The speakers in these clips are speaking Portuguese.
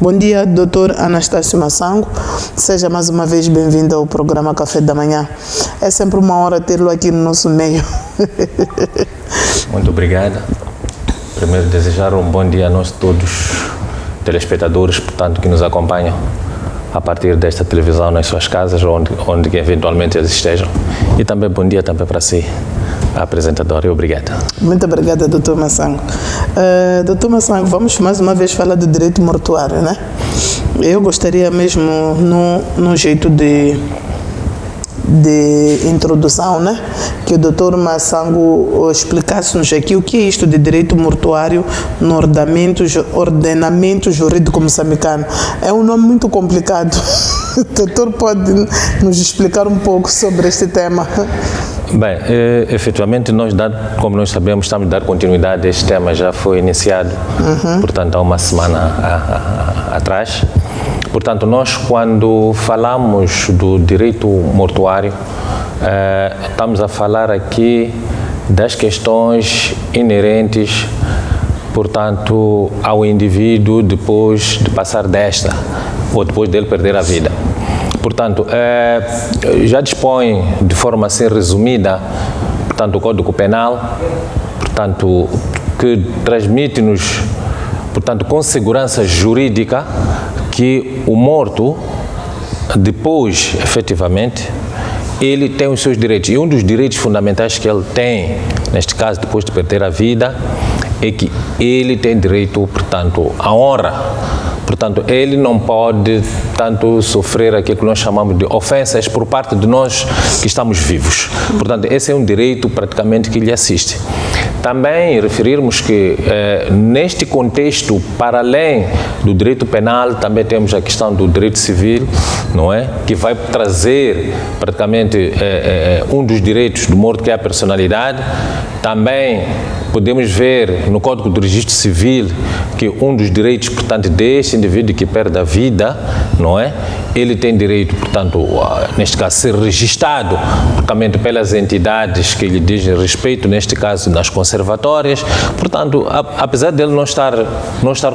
Bom dia, Dr. Anastácio Massango. Seja mais uma vez bem-vindo ao programa Café da Manhã. É sempre uma honra tê-lo aqui no nosso meio. Muito obrigado. Primeiro, desejar um bom dia a nós todos, telespectadores, portanto, que nos acompanham a partir desta televisão nas suas casas, onde eventualmente eles estejam. E também bom dia também para si, apresentadora, e obrigado. Muito obrigada, Dr. Massango. Dr. Massango, vamos mais uma vez falar do direito mortuário, né? Eu gostaria mesmo, no jeito de introdução, né? Que o Dr. Massango explicasse-nos aqui o que é isto de direito mortuário no ordenamento jurídico moçambicano. É um nome muito complicado. O doutor pode nos explicar um pouco sobre este tema? Bem, efetivamente, como nós sabemos, estamos a dar continuidade a este tema, já foi iniciado, portanto, há uma semana atrás. Portanto, nós, quando falamos do direito mortuário, estamos a falar aqui das questões inerentes, portanto, ao indivíduo depois de passar desta, ou depois dele perder a vida. Portanto, já dispõe de forma assim resumida, portanto, o Código Penal, portanto, que transmite-nos, portanto, com segurança jurídica, que o morto, depois, efetivamente, ele tem os seus direitos. E um dos direitos fundamentais que ele tem, neste caso, depois de perder a vida, é que ele tem direito, portanto, à honra. Portanto, ele não pode, tanto, sofrer aquilo que nós chamamos de ofensas por parte de nós que estamos vivos. Portanto, esse é um direito, praticamente, que lhe assiste. Também referirmos que, neste contexto, para além do direito penal, também temos a questão do direito civil, não é? Que vai trazer, praticamente, um dos direitos do morto, que é a personalidade. Também podemos ver no Código do Registro Civil que um dos direitos, portanto, deste indivíduo que perde a vida, não é? Ele tem direito, portanto, neste caso, a ser registrado, praticamente, pelas entidades que lhe dizem respeito, neste caso, nas conservatórias. Portanto, apesar dele não estar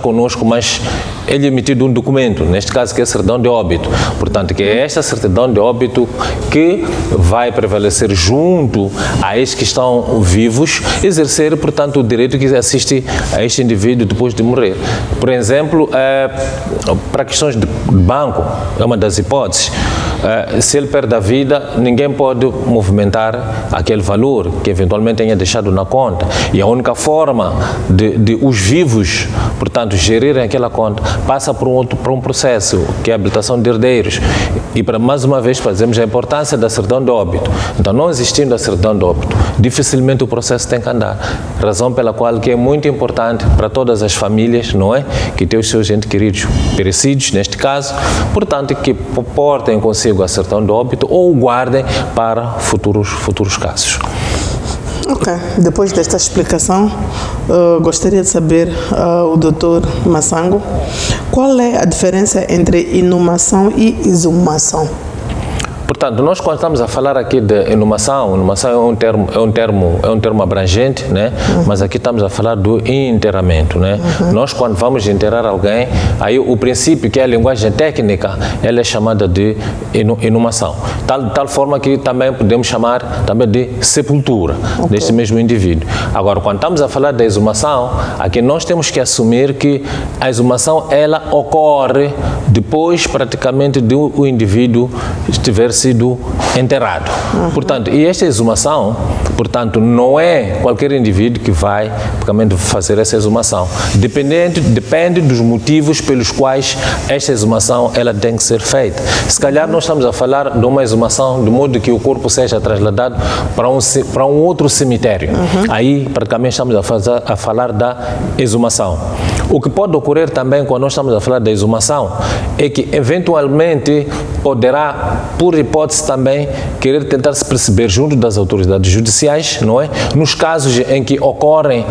conosco, mas ele emitiu um documento, neste caso, que é a certidão de óbito. Portanto, que é esta certidão de óbito que vai prevalecer junto a estes que estão vivos, exercer, portanto, o direito que assiste a este indivíduo depois de morrer. Por exemplo, para questões de banco, é uma das hipóteses. Se ele perde a vida, ninguém pode movimentar aquele valor que eventualmente tenha deixado na conta. E a única forma de os vivos, portanto, gerirem aquela conta, passa por um processo, que é a habilitação de herdeiros. E, mais uma vez, fazemos a importância da certidão de óbito. Então, não existindo a certidão de óbito, dificilmente o processo tem que andar. Razão pela qual que é muito importante para todas as famílias, não é? Que têm os seus entes queridos perecidos, neste caso, portanto, que portem consigo a certidão de óbito ou guardem para futuros casos. Ok, depois desta explicação, gostaria de saber, o Dr. Massango, qual é a diferença entre inumação e exumação? Portanto, nós quando estamos a falar aqui de inumação é um termo abrangente, né? Mas aqui estamos a falar do enterramento, né? Nós quando vamos enterrar alguém, aí o princípio, que é a linguagem técnica, ela é chamada de inumação. Tal forma que também podemos chamar também de sepultura desse mesmo indivíduo. Agora, quando estamos a falar da exumação, aqui nós temos que assumir que a exumação, ela ocorre depois, praticamente, de o indivíduo estiver sido enterrado. Portanto, e esta exumação, portanto, não é qualquer indivíduo que vai, praticamente, fazer essa exumação. Depende dos motivos pelos quais esta exumação, ela tem que ser feita. Se calhar nós estamos a falar de uma exumação de modo que o corpo seja trasladado para um outro cemitério. Aí, praticamente, estamos a falar da exumação. O que pode ocorrer também quando nós estamos a falar da exumação é que, eventualmente, poderá, por hipótese, hipótese também, querer tentar se perceber junto das autoridades judiciais, não é? Nos casos em que ocorrem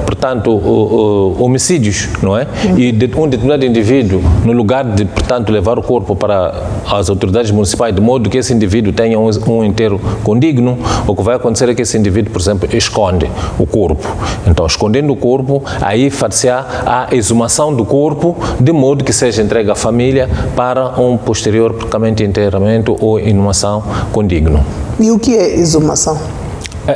portanto, homicídios, não é? E um determinado indivíduo, no lugar de, portanto, levar o corpo para as autoridades municipais, de modo que esse indivíduo tenha um enterro condigno, o que vai acontecer é que esse indivíduo, por exemplo, esconde o corpo. Então, escondendo o corpo, aí far-se-á a exumação do corpo, de modo que seja entregue à família para um posterior, praticamente, enterramento ou inumação condigno. E o que é exumação?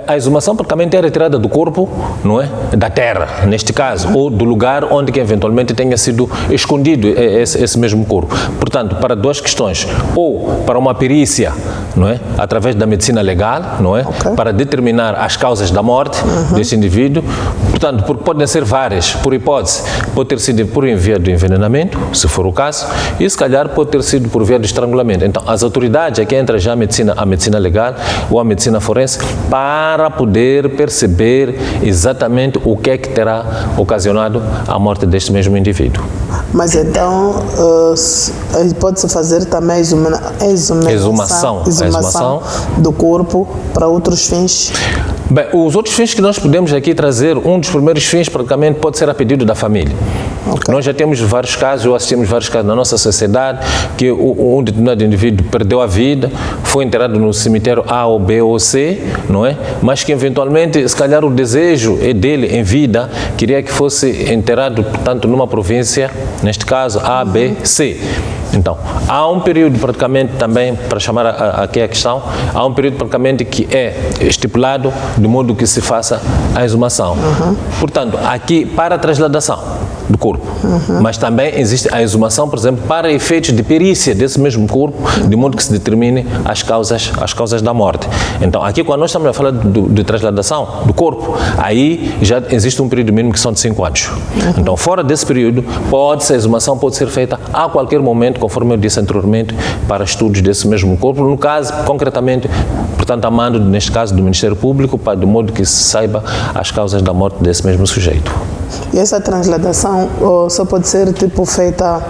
A exumação praticamente é a retirada do corpo, não é? Da terra, neste caso, ou do lugar onde que eventualmente tenha sido escondido esse mesmo corpo. Portanto, para duas questões, ou para uma perícia, não é? Através da medicina legal, não é? Okay. Para determinar as causas da morte desse indivíduo. Portanto, porque podem ser várias, por hipótese, pode ter sido por via do envenenamento, se for o caso, e se calhar pode ter sido por via do estrangulamento. Então, as autoridades, aqui entra já a medicina legal ou a medicina forense, para poder perceber exatamente o que é que terá ocasionado a morte deste mesmo indivíduo. Mas então, pode-se fazer também exumação do corpo para outros fins? Bem, os outros fins que nós podemos aqui trazer, um dos primeiros fins praticamente pode ser a pedido da família. Okay. Nós já temos vários casos, ou assistimos vários casos na nossa sociedade, que um determinado indivíduo perdeu a vida, foi enterrado no cemitério A ou B ou C, não é? Mas que eventualmente, se calhar o desejo é dele em vida, queria que fosse enterrado, portanto, numa província, neste caso A, B, C. Então, há um período praticamente também, para chamar aqui a questão, há um período praticamente que é estipulado de modo que se faça a exumação. Portanto, aqui para a trasladação do corpo, mas também existe a exumação, por exemplo, para efeitos de perícia desse mesmo corpo, de modo que se determine as causas da morte. Então, aqui quando nós estamos a falar de trasladação do corpo, aí já existe um período mínimo que são de 5 anos. Então, fora desse período, a exumação pode ser feita a qualquer momento, conforme eu disse anteriormente, para estudos desse mesmo corpo, no caso, concretamente, portanto, a mando, neste caso, do Ministério Público, de modo que se saiba as causas da morte desse mesmo sujeito. E essa transladação só pode ser tipo feita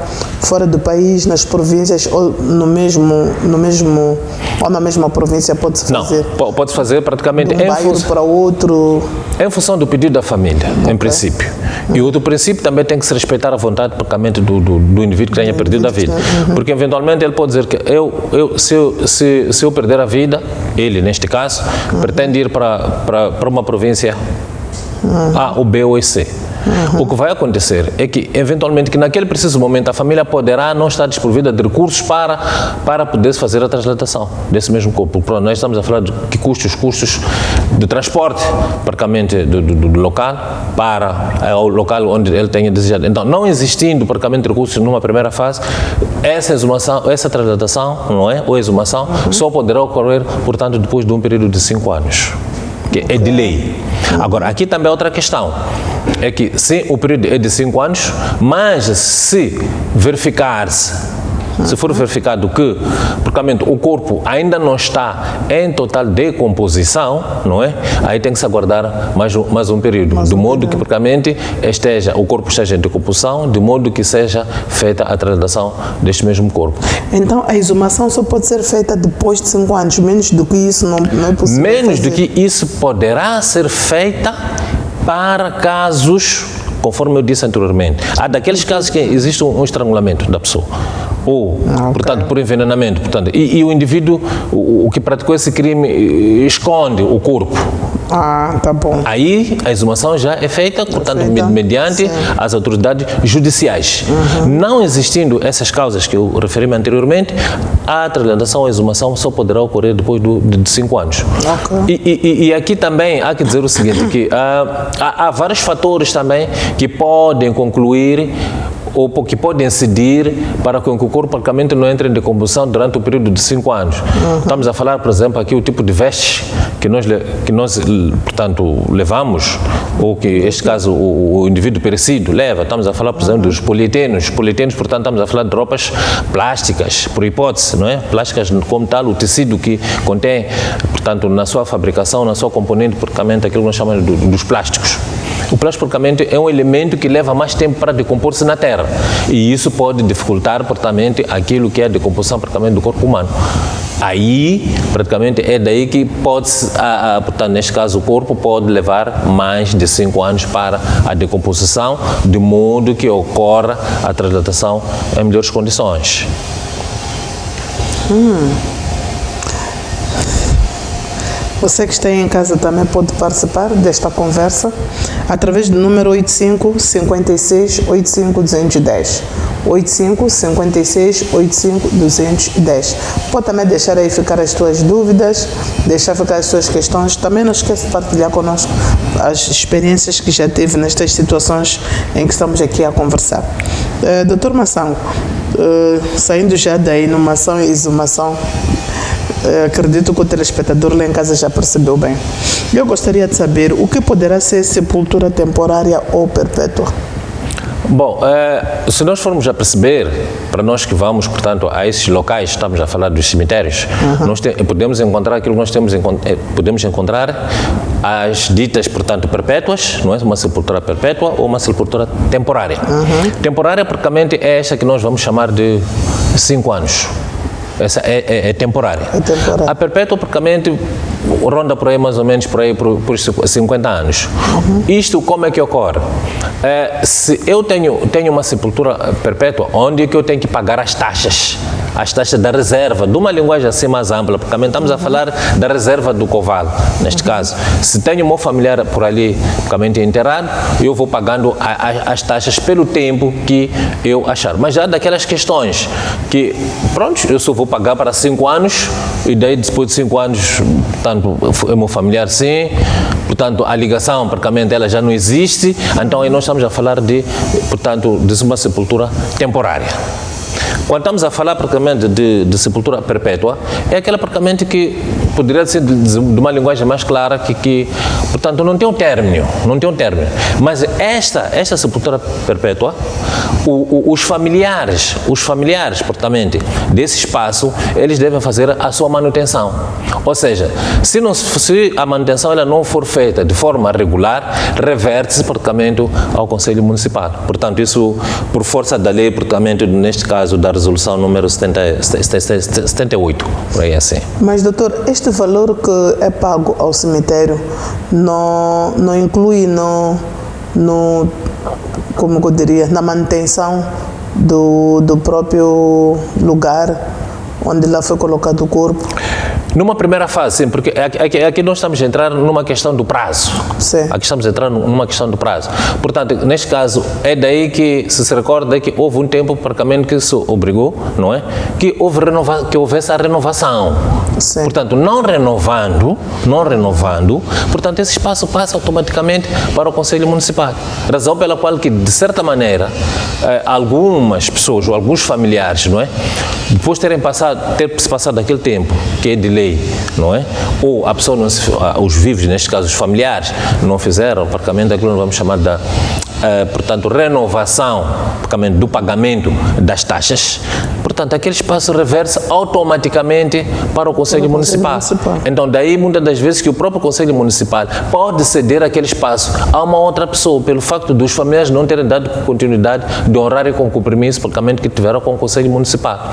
fora do país, nas províncias, ou no mesmo ou na mesma província pode-se fazer? Não, pode-se fazer praticamente de um bairro para outro. Em função do pedido da família, em princípio. E outro princípio também tem que se respeitar a vontade praticamente do indivíduo que tenha perdido a vida. Porque eventualmente ele pode dizer que se eu perder a vida, ele neste caso, pretende ir para uma província A ou B ou C. O que vai acontecer é que, eventualmente, que naquele preciso momento a família poderá não estar desprovida de recursos para poder fazer a transladação desse mesmo corpo. Porque nós estamos a falar de que custos de transporte, praticamente, do local para o local onde ele tenha desejado. Então, não existindo, praticamente, recursos numa primeira fase, essa exumação, essa transladação, não é? Ou exumação, só poderá ocorrer, portanto, depois de um período de 5 anos. Que é de lei. Agora, aqui também é outra questão, é que sim, o período é de 5 anos, mas se for verificado que, praticamente, o corpo ainda não está em total decomposição, não é? Aí tem que se aguardar mais um período, de modo que, praticamente, o corpo esteja em decomposição, de modo que seja feita a transladação deste mesmo corpo. Então, a exumação só pode ser feita depois de 5 anos, menos do que isso não é possível Menos fazer. Do que isso poderá ser feita para casos, conforme eu disse anteriormente. Há daqueles casos que existe um estrangulamento da pessoa. Ou, portanto, por envenenamento. Portanto, e o indivíduo, o que praticou esse crime, esconde o corpo. Tá bom. Aí a exumação já é feita, portanto, mediante as autoridades judiciais. Não existindo essas causas que eu referi anteriormente, a transladação ou a exumação só poderá ocorrer depois de 5 anos. E aqui também há que dizer o seguinte, que há vários fatores também que podem concluir ou que podem incidir para que o corpo praticamente não entre em decomposição durante o período de 5 anos. Estamos a falar, por exemplo, aqui o tipo de vestes que nós portanto, levamos, ou que, neste caso, o indivíduo perecido leva. Estamos a falar, por exemplo, dos polietenos. Polietenos, portanto, estamos a falar de roupas plásticas, por hipótese, não é? Plásticas como tal, o tecido que contém, portanto, na sua fabricação, na sua componente, praticamente aquilo que nós chamamos dos plásticos. o plástico praticamente é um elemento que leva mais tempo para decompor-se na terra e isso pode dificultar praticamente aquilo que é a decomposição praticamente do corpo humano. Aí, praticamente, é daí que pode, portanto, neste caso, o corpo pode levar mais de 5 anos para a decomposição, de modo que ocorra a translatação em melhores condições. Você que está aí em casa também pode participar desta conversa através do número 85 56 85 210. 85 56 85 210. Pode também deixar aí ficar as tuas dúvidas, deixar ficar as tuas questões. Também não esqueça de partilhar conosco as experiências que já teve nestas situações em que estamos aqui a conversar. Dr. Massango, saindo já da inumação e exumação, acredito que o telespectador lá em casa já percebeu bem. Eu gostaria de saber o que poderá ser sepultura temporária ou perpétua. Bom, se nós formos a perceber, para nós que vamos, portanto, a esses locais, estamos a falar dos cemitérios, nós podemos encontrar aquilo que nós podemos encontrar as ditas, portanto, perpétuas, não é? Uma sepultura perpétua ou uma sepultura temporária. Temporária, praticamente, é esta que nós vamos chamar de 5 anos. Essa é temporária. É temporária. A perpétua, praticamente, ronda por aí mais ou menos por 50 anos. Isto como é que ocorre? Se eu tenho uma sepultura perpétua, onde é que eu tenho que pagar as taxas da reserva, de uma linguagem assim mais ampla, porque também estamos a falar da reserva do Coval, neste caso. Se tenho o meu familiar por ali, praticamente enterrado, eu vou pagando as taxas pelo tempo que eu achar. Mas já daquelas questões que, pronto, eu só vou pagar para 5 anos, e daí depois de 5 anos, portanto, é meu familiar sim, portanto, a ligação, praticamente, ela já não existe, então aí nós estamos a falar de uma sepultura temporária. Quando estamos a falar praticamente de sepultura perpétua, é aquela praticamente que poderia ser de uma linguagem mais clara que portanto, não tem um término. Mas esta sepultura perpétua, os familiares, praticamente, desse espaço, eles devem fazer a sua manutenção. Ou seja, se a manutenção ela não for feita de forma regular, reverte-se praticamente ao Conselho Municipal. Portanto, isso por força da lei, praticamente, neste caso, da resolução número 78, por aí assim. Mas, doutor, este valor que é pago ao cemitério não inclui como eu diria, na manutenção do próprio lugar onde lá foi colocado o corpo? Numa primeira fase, sim, porque aqui nós estamos a entrar numa questão do prazo. Sim. Aqui estamos a entrar numa questão do prazo. Portanto, neste caso, é daí que se recorda que houve um tempo, praticamente, que se obrigou, não é? Que houvesse a renovação. Sim. Portanto, não renovando, portanto, esse espaço passa automaticamente para o Conselho Municipal. Razão pela qual que, de certa maneira, algumas pessoas ou alguns familiares, não é? Depois de ter se passado aquele tempo, que é de lei, não é? Ou a pessoa os vivos, neste caso os familiares, não fizeram praticamente aquilo que vamos chamar da portanto, renovação praticamente do pagamento das taxas, portanto, aquele espaço reversa automaticamente para o Conselho Municipal. Então, daí, muitas das vezes, que o próprio Conselho Municipal pode ceder aquele espaço a uma outra pessoa, pelo facto dos familiares não terem dado continuidade de honrarem com o compromisso praticamente que tiveram com o Conselho Municipal.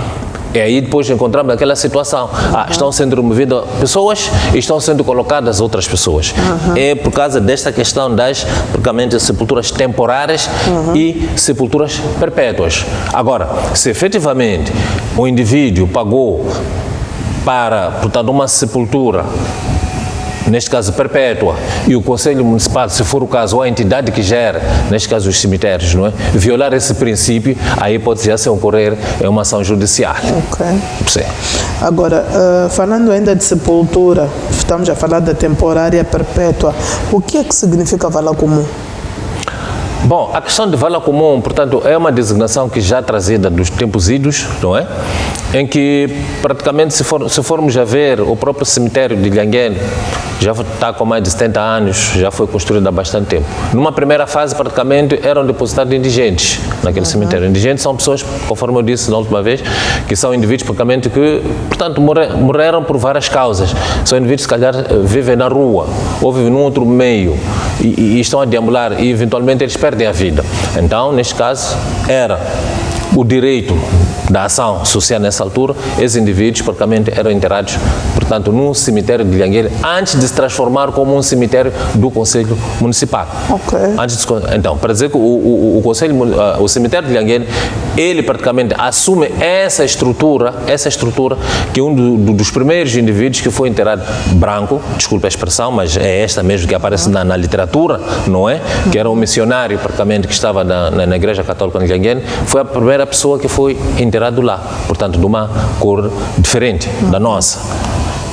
E aí depois encontramos aquela situação, estão sendo removidas pessoas e estão sendo colocadas outras pessoas. É por causa desta questão das, praticamente, sepulturas temporárias e sepulturas perpétuas. Agora, se efetivamente o indivíduo pagou para, portanto, uma sepultura, neste caso perpétua, e o Conselho Municipal, se for o caso, ou a entidade que gera, neste caso os cemitérios, não é? Violar esse princípio, aí pode já se ocorrer uma ação judicial. Ok. Sim. Agora, falando ainda de sepultura, estamos a falar da temporária perpétua, o que é que significa vala comum? Bom, a questão de vala comum, portanto, é uma designação que já trazida dos tempos idos, não é? em que praticamente se formos a ver o próprio cemitério de Lhanguene, já está com mais de 70 anos, já foi construído há bastante tempo. Numa primeira fase, praticamente, eram depositados indigentes naquele cemitério. Indigentes são pessoas, conforme eu disse na última vez, que são indivíduos, praticamente, que, portanto, morreram por várias causas. São indivíduos, se calhar, vivem na rua ou vivem num outro meio e estão a deambular e, eventualmente, eles perdem a vida. Então, neste caso, era o direito da ação social nessa altura, esses indivíduos praticamente eram enterrados, portanto, num cemitério de Lhanguene, antes de se transformar como um cemitério do Conselho Municipal. Ok. Então, para dizer que o cemitério de Lhanguene, ele praticamente assume essa estrutura que um dos primeiros indivíduos que foi enterrado branco, desculpa a expressão, mas é esta mesmo que aparece na literatura, não é? Que era um missionário praticamente que estava na Igreja Católica de Lhanguene, foi a primeira pessoa que foi enterrado lá, portanto, de uma cor diferente da nossa.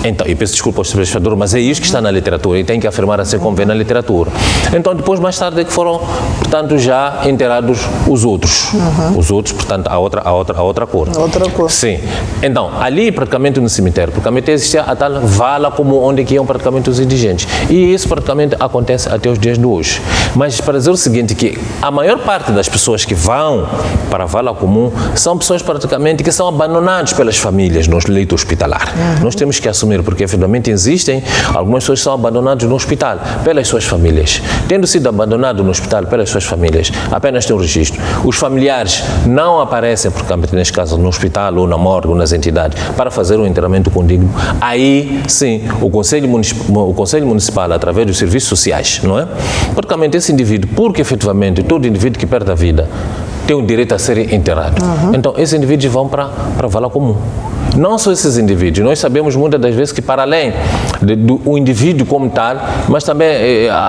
Então, e peço desculpa aos telespectadores, mas é isso que está na literatura e tem que afirmar assim como vem na literatura. Então, depois, mais tarde, é que foram, portanto, já enterrados os outros. Os outros, portanto, a outra cor. Outra cor. Sim. Então, ali, praticamente no cemitério, praticamente existia a tal vala como onde que iam praticamente os indigentes. E isso, praticamente, acontece até os dias de hoje. Mas, para dizer o seguinte, que a maior parte das pessoas que vão para a vala comum são pessoas, praticamente, que são abandonadas pelas famílias no leito hospitalar. Nós temos que assumir, porque efetivamente existem algumas pessoas que são abandonadas no hospital pelas suas famílias. Tendo sido abandonado no hospital pelas suas famílias, apenas tem um registro. Os familiares não aparecem, porque neste caso no hospital ou na morgue ou nas entidades, para fazer um enterramento condigno. Aí sim, o Conselho Municipal, através dos serviços sociais, não é? Praticamente esse indivíduo, porque efetivamente todo indivíduo que perde a vida tem o direito a ser enterrado. Então esses indivíduos vão para a vala comum. Não só esses indivíduos, nós sabemos muitas das vezes que para além do indivíduo como tal, mas também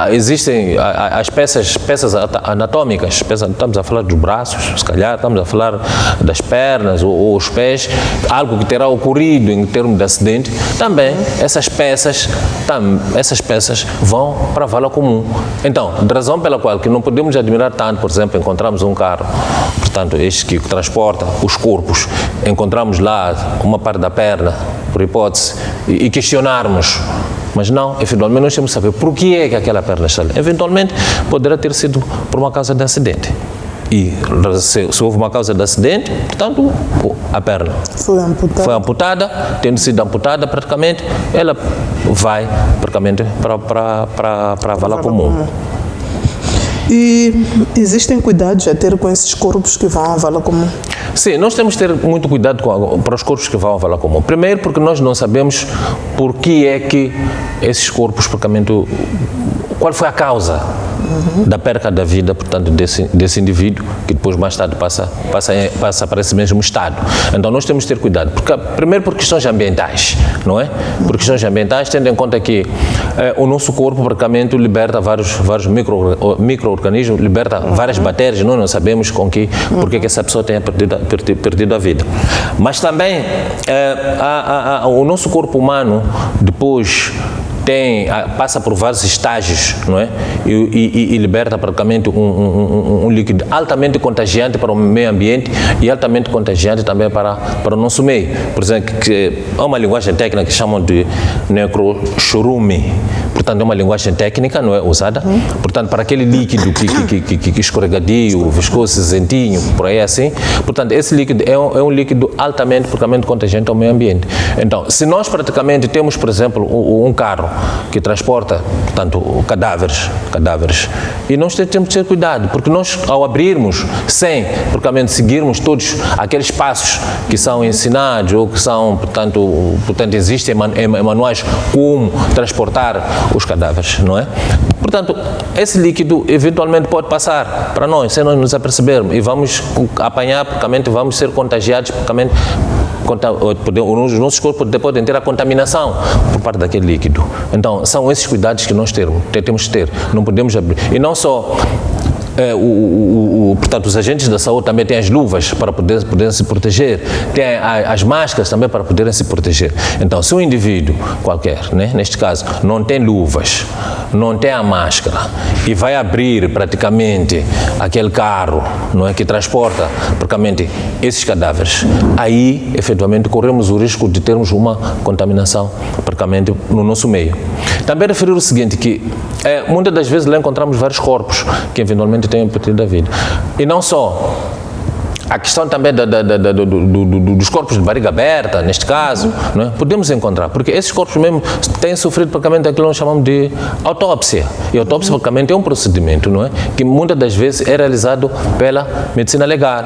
existem as peças anatômicas, estamos a falar dos braços, se calhar, estamos a falar das pernas ou os pés, algo que terá ocorrido em termos de acidente, também essas peças vão para a vala comum. Então, de razão pela qual que não podemos admirar tanto, por exemplo, encontramos um carro, portanto, este que transporta os corpos, encontramos lá uma parte da perna, por hipótese, e questionarmos. Mas não, eventualmente nós temos que saber por que é que aquela perna está ali. Eventualmente poderá ter sido por uma causa de acidente. E se houve uma causa de acidente, portanto, a perna foi amputada, tendo sido amputada praticamente, ela vai praticamente para a vala comum. E existem cuidados a ter com esses corpos que vão à vala comum? Sim, nós temos que ter muito cuidado para os corpos que vão à vala comum. Primeiro, porque nós não sabemos por que é que esses corpos, praticamente, qual foi a causa da perca da vida, portanto, desse indivíduo, que depois mais tarde passa para esse mesmo estado. Então nós temos que ter cuidado, primeiro por questões ambientais, não é? Por questões ambientais, tendo em conta que o nosso corpo praticamente liberta vários micro-organismos, liberta várias bactérias, nós não sabemos por que essa pessoa tenha perdido a vida. Mas também o nosso corpo humano, depois passa por vários estágios, não é? E liberta praticamente um líquido altamente contagiante para o meio ambiente e altamente contagiante também para o nosso meio. Por exemplo, há uma linguagem técnica que chamam de necrochorume. Portanto, é uma linguagem técnica, não é usada. Portanto, para aquele líquido que escorregadio, viscoso, cinzentinho, por aí assim. Portanto, esse líquido é um líquido altamente contagiante ao meio ambiente. Então, se nós praticamente temos, por exemplo, um carro que transporta, portanto, cadáveres, e nós temos que ter cuidado, porque nós, ao abrirmos, sem, praticamente, seguirmos todos aqueles passos que são ensinados ou que são, portanto existem manuais como transportar os cadáveres, não é? Portanto, esse líquido eventualmente pode passar para nós, sem nós nos apercebermos, e vamos apanhar, praticamente, vamos ser contagiados, praticamente, os nossos corpos podem ter a contaminação por parte daquele líquido. Então, são esses cuidados que nós temos que ter. Não podemos abrir. E não só portanto, os agentes da saúde também têm as luvas para poderem se proteger, têm as máscaras também para poderem se proteger. Então, se um indivíduo qualquer, né, neste caso, não tem luvas, não tem a máscara e vai abrir praticamente aquele carro, não é, que transporta praticamente esses cadáveres, aí, efetivamente, corremos o risco de termos uma contaminação praticamente no nosso meio. Também referir o seguinte, que muitas das vezes lá encontramos vários corpos que eventualmente têm perdido a vida. E não só. A questão também dos corpos de barriga aberta, neste caso, não é? Podemos encontrar, porque esses corpos mesmo têm sofrido praticamente aquilo que nós chamamos de autópsia. E a autópsia praticamente é um procedimento, não é? Que muitas das vezes é realizado pela medicina legal.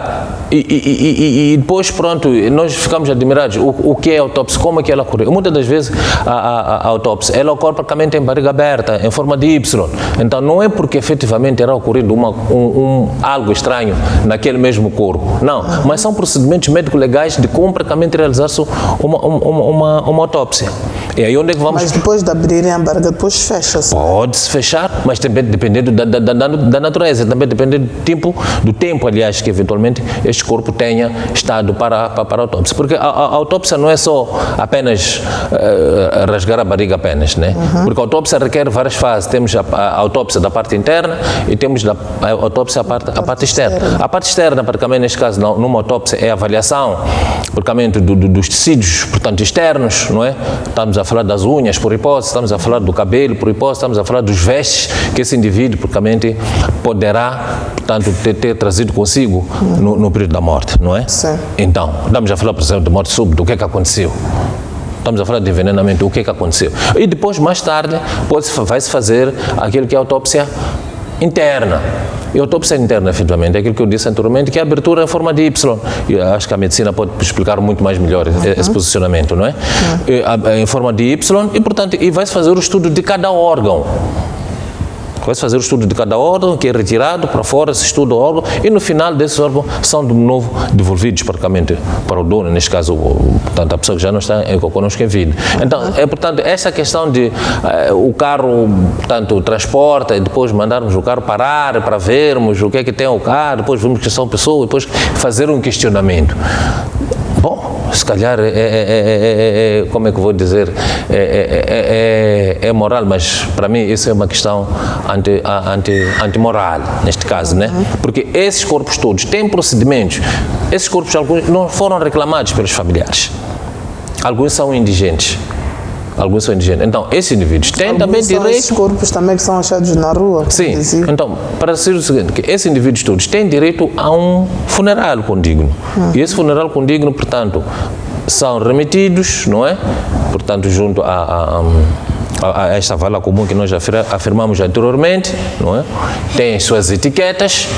E depois, pronto, nós ficamos admirados o que é a autópsia, como é que ela ocorre. Muitas das vezes a autópsia, ela ocorre praticamente em barriga aberta, em forma de Y. Então não é porque efetivamente era ocorrido algo estranho naquele mesmo corpo. Não, mas são procedimentos médico-legais de como praticamente realizar-se uma autópsia. E aí onde é que vamos... Mas depois de abrirem a barriga, depois fecha-se. Pode-se fechar, mas também dependendo da natureza, também depende do tempo, aliás, que eventualmente este corpo tenha estado para a autópsia. Porque a autópsia não é só apenas rasgar a barriga apenas, né? Porque a autópsia requer várias fases. Temos a autópsia da parte interna e temos a autópsia a parte externa. A parte externa, praticamente, neste caso, numa autópsia, é a avaliação, praticamente, dos tecidos, portanto, externos, não é? Estamos a falar das unhas, por hipótese, estamos a falar do cabelo, por hipótese, estamos a falar dos vestes que esse indivíduo, praticamente, poderá, portanto, ter trazido consigo no período da morte, não é? Sim. Então, estamos a falar, por exemplo, de morte súbita, o que é que aconteceu? Estamos a falar de envenenamento, o que é que aconteceu? E depois, mais tarde, vai-se fazer aquilo que é a autópsia interna. E a autópsia interna, efetivamente, é aquilo que eu disse anteriormente, que é a abertura em forma de Y. Eu acho que a medicina pode explicar muito mais melhor esse posicionamento, não é? Em forma de Y, e, portanto, vai-se fazer o estudo de cada órgão. Vai-se fazer o estudo de cada órgão, que é retirado para fora, se estuda o órgão, e no final desses órgãos são de novo devolvidos praticamente para o dono, neste caso, portanto, a pessoa que já não está conosco em vida. Então, portanto, essa questão de o carro, portanto, transporta e depois mandarmos o carro parar para vermos o que é que tem o carro, depois vemos que são pessoas, depois fazer um questionamento. Bom, se calhar como é que eu vou dizer, é moral, mas para mim isso é uma questão antimoral, neste caso, né? Porque esses corpos todos têm procedimentos, esses corpos alguns não foram reclamados pelos familiares, alguns são indigentes. Então, esses indivíduos têm também direito... Esses corpos também que são achados na rua. Sim, então, para ser o seguinte, que esses indivíduos todos têm direito a um funeral condigno. E esse funeral condigno, portanto, são remetidos, não é? Portanto, junto a esta vala comum que nós afirmamos anteriormente, não é? Tem as suas etiquetas,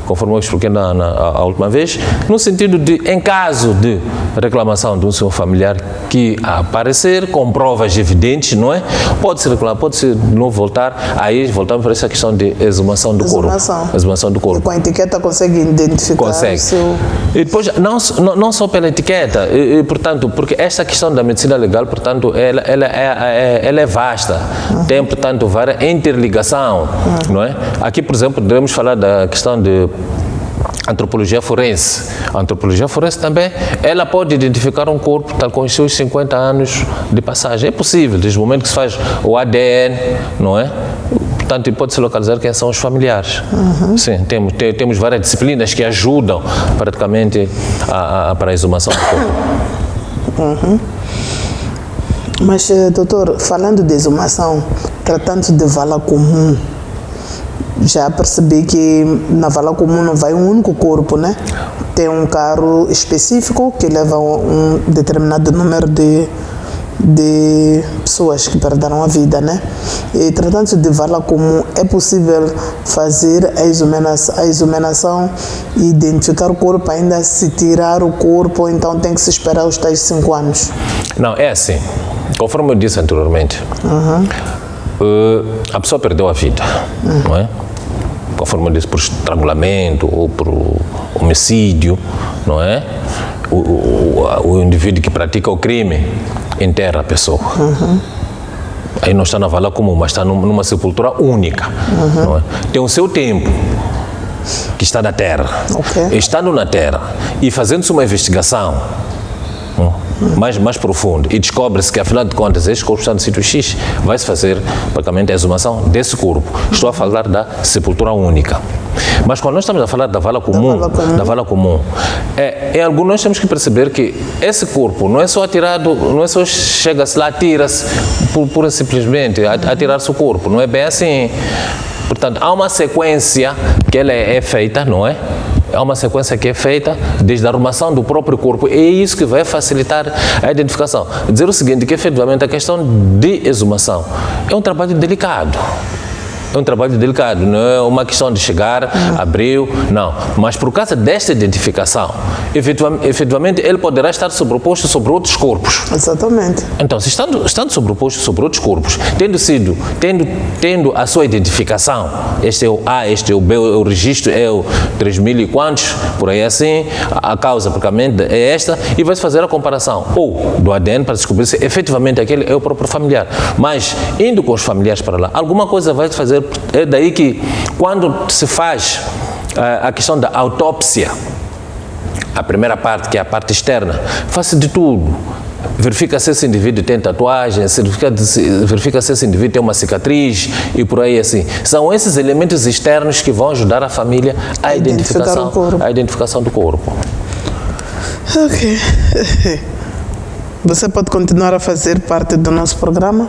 conforme eu expliquei a última vez, no sentido de, em caso de reclamação de um seu familiar que aparecer com provas evidentes, não é? Pode-se reclamar, pode-se de novo voltar, aí voltamos para essa questão de exumação do corpo. Exumação do corpo. E com a etiqueta consegue identificar o seu... E depois, não só pela etiqueta, portanto, porque esta questão da medicina legal, portanto, ela é vasta, tem, portanto, várias interligação, não é? Aqui, por exemplo, devemos falar da questão de antropologia forense. A antropologia forense também, ela pode identificar um corpo tal com os seus 50 anos de passagem. É possível, desde o momento que se faz o ADN, não é? Portanto, pode-se localizar quem são os familiares. Sim, temos várias disciplinas que ajudam praticamente para a exumação do corpo. Mas, doutor, falando de exumação, tratando de vala comum, já percebi que na vala comum não vai um único corpo, né? Tem um carro específico que leva um determinado número de pessoas que perderam a vida, né? E tratando de vala comum, é possível fazer a exumação e identificar o corpo, ainda se tirar o corpo, ou então tem que se esperar os tais 5 anos? Não, é assim. Conforme eu disse anteriormente, a pessoa perdeu a vida, não é? Conforme eu disse, por estrangulamento ou por homicídio, não é? O indivíduo que pratica o crime enterra a pessoa. Aí não está na vala comum, mas está numa sepultura única. Não é? Tem o seu tempo. que está na Terra. Okay. Estando na Terra e fazendo-se uma investigação mais profundo e descobre-se que, afinal de contas, este corpo está no sítio X, vai-se fazer praticamente a exumação desse corpo. Estou a falar da sepultura única. Mas quando nós estamos a falar da vala comum, nós temos que perceber que esse corpo não é só atirado, não é só chega-se lá, atira-se pura e simplesmente, atirar-se o corpo, não é bem assim. Portanto, há uma sequência que ela é feita, não é? Há uma sequência que é feita desde a arrumação do próprio corpo. É isso que vai facilitar a identificação. Dizer o seguinte, que efetivamente a questão de exumação é um trabalho delicado. É um trabalho delicado, não é uma questão de chegar, abriu, não. Mas por causa desta identificação, efetivamente ele poderá estar sobreposto sobre outros corpos. Exatamente. Então, se estando sobreposto sobre outros corpos, tendo a sua identificação, este é o A, este é o B, o registro é o 3000 e quantos, por aí assim, a causa praticamente é esta, e vai-se fazer a comparação, ou do ADN, para descobrir se efetivamente aquele é o próprio familiar. Mas, indo com os familiares para lá, alguma coisa vai fazer. É daí que, quando se faz a questão da autópsia, a primeira parte, que é a parte externa, faz-se de tudo. Verifica se esse indivíduo tem tatuagem, verifica se esse indivíduo tem uma cicatriz e por aí assim. São esses elementos externos que vão ajudar a família à identificação do corpo. Ok. Você pode continuar a fazer parte do nosso programa.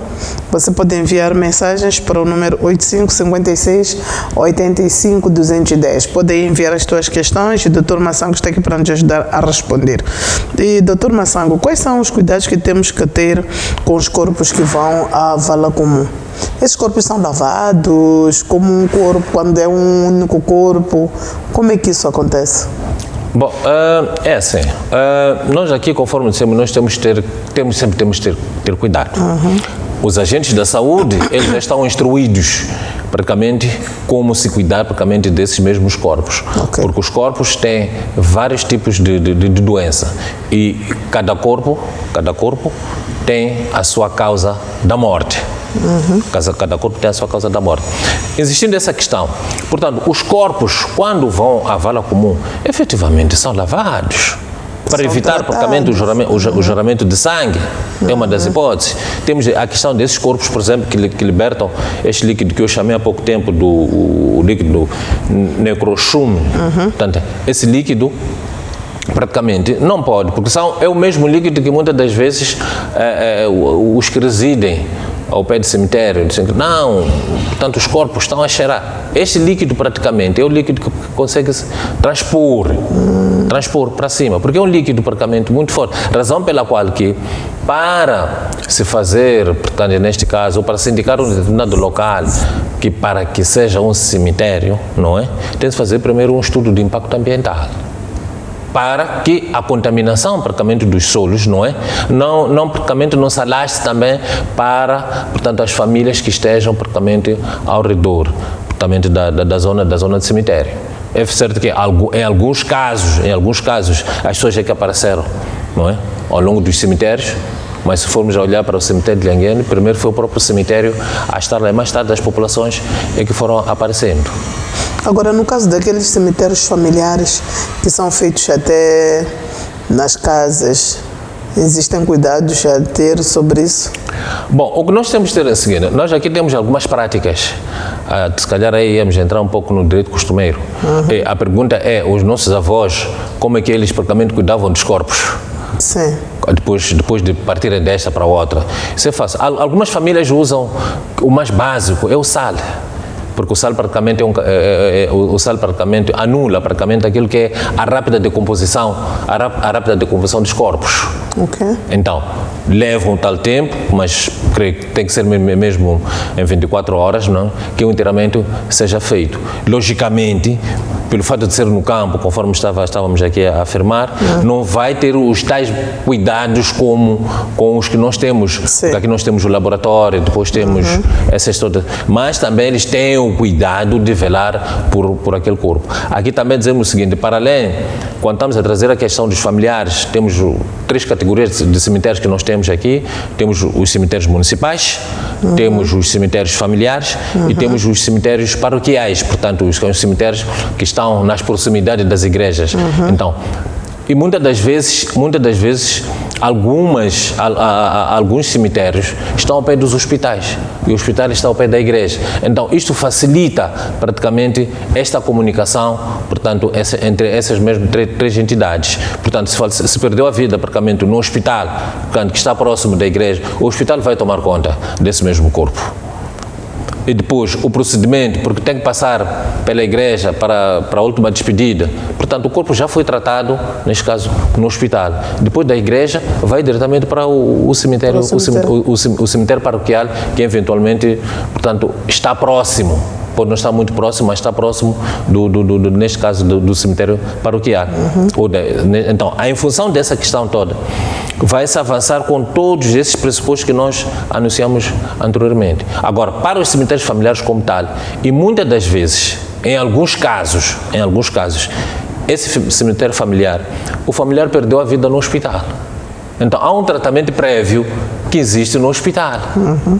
Você pode enviar mensagens para o número 8556-85-210. Pode enviar as suas questões e o Dr. Massango está aqui para nos ajudar a responder. E, Dr. Massango, quais são os cuidados que temos que ter com os corpos que vão à vala comum? Esses corpos são lavados como um corpo, quando é um único corpo? Como é que isso acontece? Bom, é assim, nós aqui, conforme dissemos, nós temos que ter cuidado. Os agentes da saúde, eles já estão instruídos praticamente como se cuidar praticamente desses mesmos corpos. Okay. Porque os corpos têm vários tipos de doença e cada corpo tem a sua causa da morte. Cada corpo tem a sua causa da morte. Existindo essa questão, portanto, os corpos, quando vão à vala comum, efetivamente são lavados para evitar praticamente o juramento de sangue. É uma das hipóteses. Temos a questão desses corpos, por exemplo, que libertam este líquido que eu chamei há pouco tempo do líquido necrochume. Portanto, esse líquido praticamente não pode, porque é o mesmo líquido que muitas das vezes os que residem ao pé do cemitério dizem que não, portanto os corpos estão a cheirar. Este líquido praticamente é o líquido que consegue se transpor para cima, porque é um líquido praticamente muito forte, razão pela qual que para se fazer, portanto neste caso, ou para se indicar um determinado local que para que seja um cemitério, não é? Tem de se fazer primeiro um estudo de impacto ambiental, para que a contaminação praticamente dos solos, não é? Não praticamente não se alastre também para, portanto, as famílias que estejam praticamente ao redor, praticamente da zona de cemitério. É certo que em alguns casos, as pessoas que apareceram, não é? Ao longo dos cemitérios, mas se formos a olhar para o cemitério de Lhanguene, primeiro foi o próprio cemitério a estar lá, e mais tarde as populações é que foram aparecendo. Agora, no caso daqueles cemitérios familiares que são feitos até nas casas, existem cuidados a ter sobre isso? Bom, o que nós temos de ter é o seguinte, nós aqui temos algumas práticas, se calhar aí íamos entrar um pouco no direito costumeiro. A pergunta é, os nossos avós, como é que eles praticamente cuidavam dos corpos? Sim. Depois de partirem desta para outra. Isso é fácil. Algumas famílias usam, o mais básico é o sal. Porque o sal praticamente anula praticamente aquilo que é a rápida decomposição dos corpos. Okay. Então, leva um tal tempo, mas creio que tem que ser mesmo em 24 horas, não? Que o enterramento seja feito. Logicamente, pelo fato de ser no campo, conforme estávamos aqui a afirmar, não vai ter os tais cuidados com os que nós temos. Porque aqui nós temos o laboratório, depois temos essas todas. Mas também eles têm o cuidado de velar por aquele corpo. Aqui também dizemos o seguinte, para além, quando estamos a trazer a questão dos familiares, temos 3 categorias de cemitérios que nós temos aqui. Temos os cemitérios municipais, temos os cemitérios familiares e temos os cemitérios paroquiais, portanto, os cemitérios que estão nas proximidades das igrejas. Então, e muitas das vezes alguns cemitérios estão ao pé dos hospitais e os hospitais estão ao pé da igreja. Então, isto facilita praticamente esta comunicação, portanto, entre essas mesmas três entidades. Portanto, se perdeu a vida praticamente no hospital, portanto, que está próximo da igreja, o hospital vai tomar conta desse mesmo corpo. E depois o procedimento, porque tem que passar pela igreja para a última despedida. Portanto, o corpo já foi tratado, neste caso, no hospital. Depois da igreja, vai diretamente para o cemitério, o cemitério paroquial, que eventualmente, portanto, está próximo. Pode não estar muito próximo, mas está próximo, neste caso, do cemitério paroquial. Então, em função dessa questão toda, vai-se avançar com todos esses pressupostos que nós anunciamos anteriormente. Agora, para os cemitérios familiares como tal, e muitas das vezes, em alguns casos, esse cemitério familiar, o familiar perdeu a vida no hospital. Então, há um tratamento prévio que existe no hospital,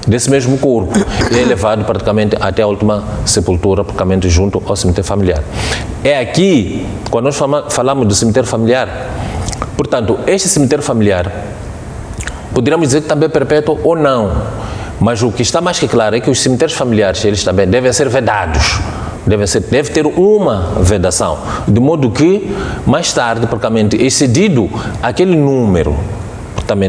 desse mesmo corpo, e é levado praticamente até a última sepultura, praticamente junto ao cemitério familiar. É aqui, quando nós falamos do cemitério familiar, portanto, este cemitério familiar, poderíamos dizer que também é perpétuo ou não, mas o que está mais que claro é que os cemitérios familiares, eles também devem ser vedados. Deve ter uma vedação, de modo que, mais tarde, praticamente, excedido aquele número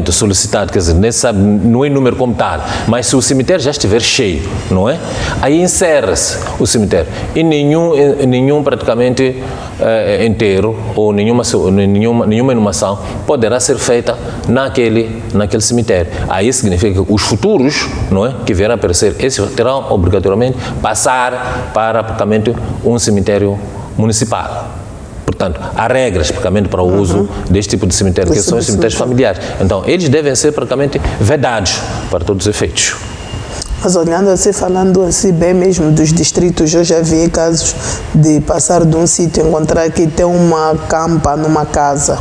solicitado, quer dizer, nem sabe, não é número como tal, mas se o cemitério já estiver cheio, não é? Aí encerra-se o cemitério e nenhum praticamente enterro ou nenhuma inumação poderá ser feita naquele cemitério. Aí significa que os futuros, não é, que vierão a aparecer, esses terão obrigatoriamente passar para praticamente um cemitério municipal. Portanto, há regras praticamente para o uso deste tipo de cemitério, que são os cemitérios familiares. Então, eles devem ser praticamente vedados para todos os efeitos. Mas olhando assim, falando assim bem mesmo dos distritos, eu já vi casos de passar de um sítio e encontrar que tem uma campa numa casa.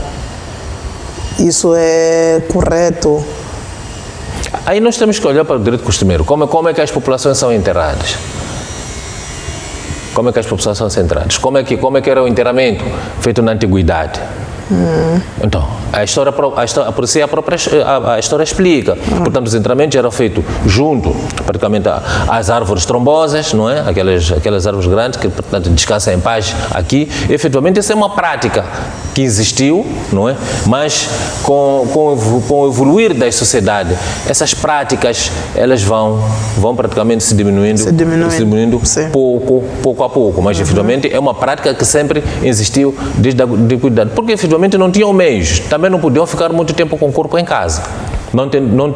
Isso é correto? Aí nós temos que olhar para o direito costumeiro. Como é que as populações são enterradas? Como é que as populações são centradas? Como é que era o enterramento feito na antiguidade? Então, a história explica. Portanto, os enterramentos eram feitos junto, praticamente, às árvores trombosas, não é? Aquelas árvores grandes que, portanto, descansam em paz aqui. Efetivamente, essa é uma prática que existiu, não é? Mas com o evoluir da sociedade, essas práticas, elas vão praticamente se diminuindo pouco a pouco. Mas, efetivamente, é uma prática que sempre existiu desde a antiguidade. Porque, efetivamente, não tinham meios, também não podiam ficar muito tempo com o corpo em casa.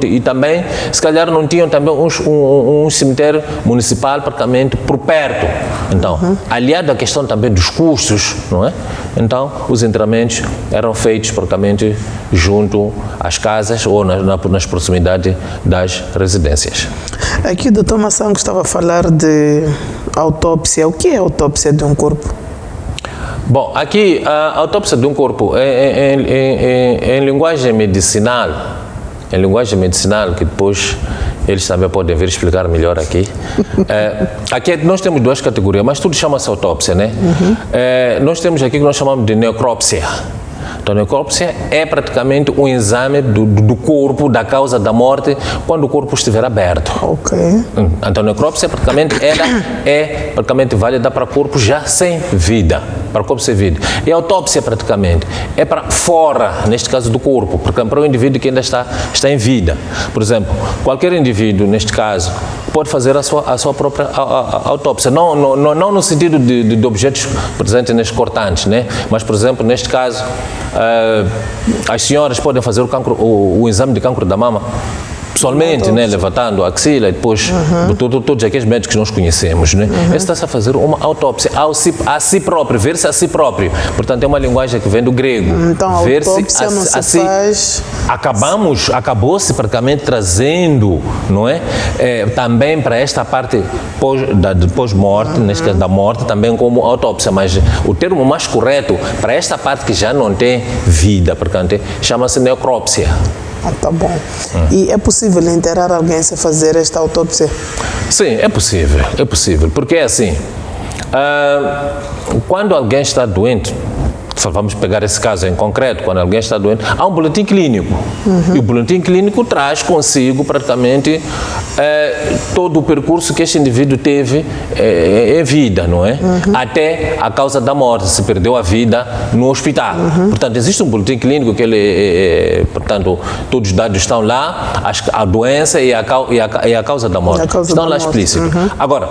E também, se calhar, não tinham também um cemitério municipal praticamente por perto. Então, aliado à questão também dos custos, não é? Então, os enterramentos eram feitos praticamente junto às casas ou nas proximidades das residências. Aqui o Dr. Massango estava a falar de autópsia. O que é a autópsia de um corpo? Bom, aqui a autópsia de um corpo em linguagem medicinal, que depois eles também podem vir explicar melhor aqui. Aqui nós temos 2 categorias, mas tudo chama-se autópsia, né? Nós temos aqui o que nós chamamos de necrópsia. Então, a necrópsia é praticamente um exame do corpo, da causa da morte, quando o corpo estiver aberto. Ok. Então, a necrópsia praticamente é praticamente válida para corpos já sem vida. Para o corpo sem vida. E a autópsia, praticamente, é para fora, neste caso, do corpo, porque para o indivíduo que ainda está em vida. Por exemplo, qualquer indivíduo, neste caso, pode fazer a sua própria autópsia. Não no sentido de objetos presentes nestes cortantes, né? Mas, por exemplo, neste caso, as senhoras podem fazer o exame de cancro da mama pessoalmente, né, levantando a axila e depois todos aqueles médicos que nós conhecemos, né? Esse está-se a fazer uma autópsia a si próprio, ver-se a si próprio. Portanto, é uma linguagem que vem do grego. Então, a autópsia não se faz... Acabou-se praticamente trazendo, não é? Também para esta parte de pós-morte, neste caso da morte, também como autópsia, mas o termo mais correto para esta parte que já não tem vida, portanto, chama-se necrópsia. Tá bom. E é possível enterrar alguém sem fazer esta autópsia? Sim, é possível, porque é assim, quando alguém está doente, vamos pegar esse caso em concreto, quando alguém está doente, há um boletim clínico. E o boletim clínico traz consigo praticamente todo o percurso que este indivíduo teve em vida, não é? Até a causa da morte, se perdeu a vida no hospital. Portanto, existe um boletim clínico que ele, portanto, todos os dados estão lá, a doença e a causa da morte estão lá explícitos. Agora,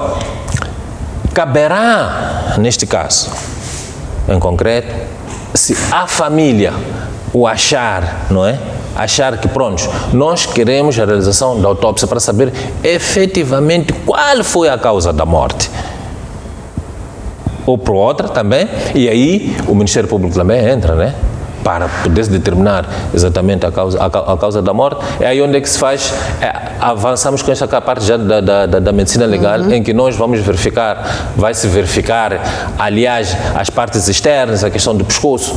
caberá, neste caso, em concreto, se a família o achar, não é? Achar que, pronto, nós queremos a realização da autópsia para saber efetivamente qual foi a causa da morte. Ou por outra também, e aí o Ministério Público também entra, né? Para poder determinar exatamente a causa da morte. É aí onde é que se faz, avançamos com esta parte já da medicina legal, em que nós vamos verificar, vai-se verificar, aliás, as partes externas, a questão do pescoço,